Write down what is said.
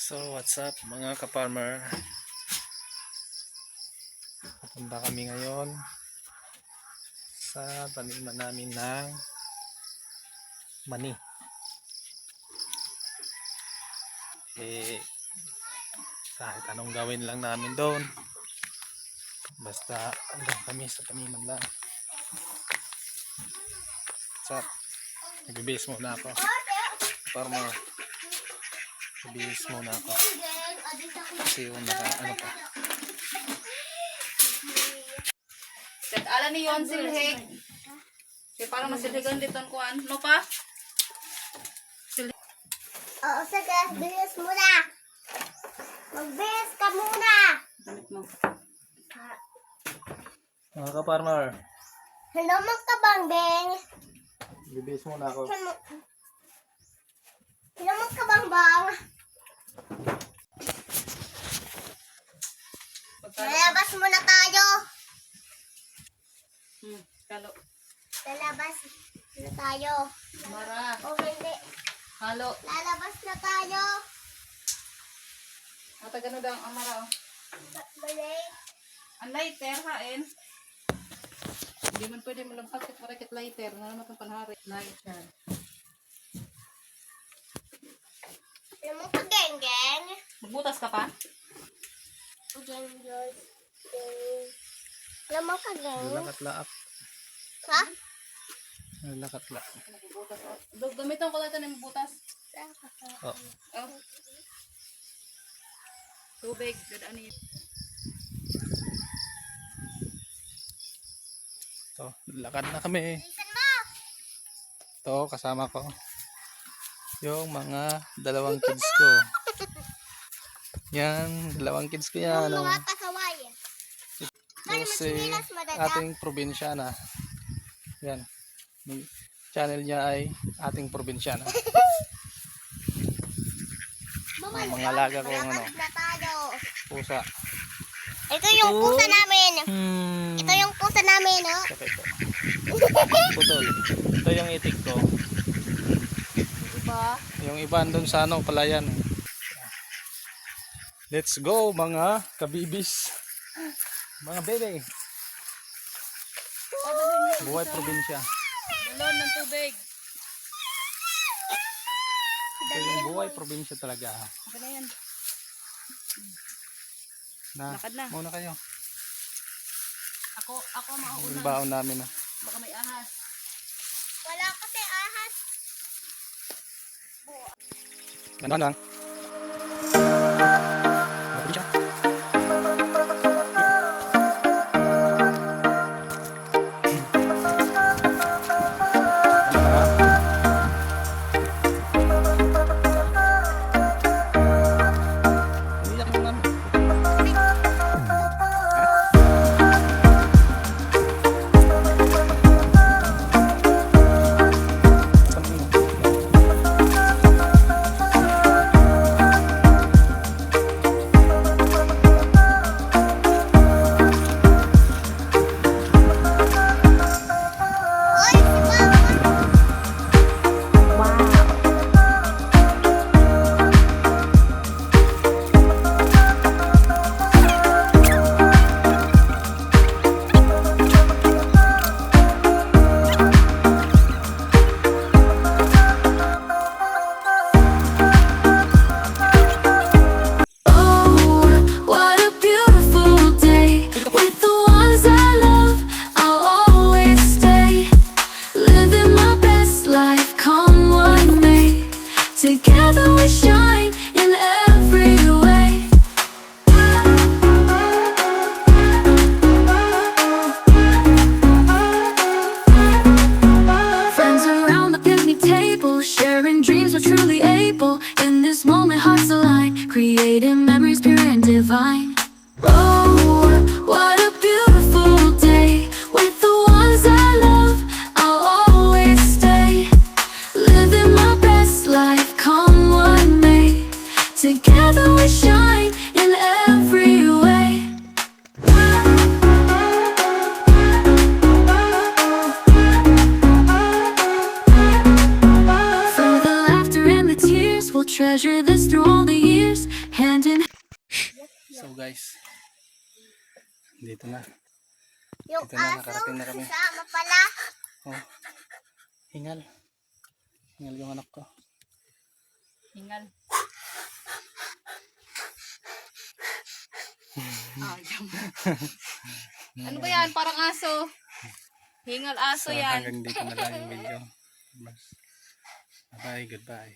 So what's up mga ka-farmer, pupunta kami ngayon sa taniman namin ng mani. Kahit anong gawin lang namin doon, basta hanggang kami sa taniman lang. What's up? Nagbibihis muna ako, farmer. Nagbibihis muna ako kasi yung ano pa. Set ala ni yon silhig. Kaya parang masilhigan dito ang kuan. No pa? Oo, sige. Bihis muna. Magbihis ka muna. Damit mo. Mga ka-farmer, Hello, magkabangbeng. nagbibihis muna ako. Hello, magkabangbang. Lalabas muna tayo. Kalo. Lalabas na tayo. Mara. O hindi. Halo. Lalabas na tayo. Mata gano daw ang amara. Balik. Ang lighter hain. Hindi man pwede malampas kit marakit lighter. Nga naman itong panhari. Lighter. Hello, magkageng-geng. Magbutas ka pa? Geng-geng. Hello, magkageng. Lakat-laak. Ha? Lakat-laak. Magbutas. Gamiton ko lang ito na magbutas. Oh. Oh. Tubig. Dadaan niyo. So, lakad na kami. Listen mo. Ito, kasama ko yung mga dalawang kids ko. Yan, dalawang kids ko yan. Yung mga pasaway. Ito si ating probinsyana. Yan. Yung channel niya ay ating probinsyana. Ang mga alaga ko ng Lalabas na tayo. pusa. Ito yung pusa namin. Ito yung pusa namin, oh. Saka ito. Putol. Ito yung itik ko. Diba? Yung iba andun sa ano, palayan. Let's go mga kabibis. Mga bebe. Buhay probinsya. Galon ng tubig. Ito yung buhay probinsya talaga. Okay na yan. Na, Lakad na. muna kayo. Ako mauna. Yung baon namin na. Baka may ahas. Wala kasi ahas. Ganda lang. Probinsya. Together we shine in every way. Friends around the picnic table, sharing dreams we're truly able. In this moment hearts align, creating memories pure and divine. Oh, what a beautiful day. With the ones I love, I'll always stay. Living my best life, come what may. Together we shine in every way. Through the laughter and the tears, we'll treasure this through all the years. guys. Dito na. Yung Dito na, aso, nakarating na kami. kasama pala. Oh. Hingal. Hingal yung anak ko. Hingal. Ano ba yan? Parang aso. Hingal aso So, yan. hanggang dito na lang yung video. Bye. Goodbye.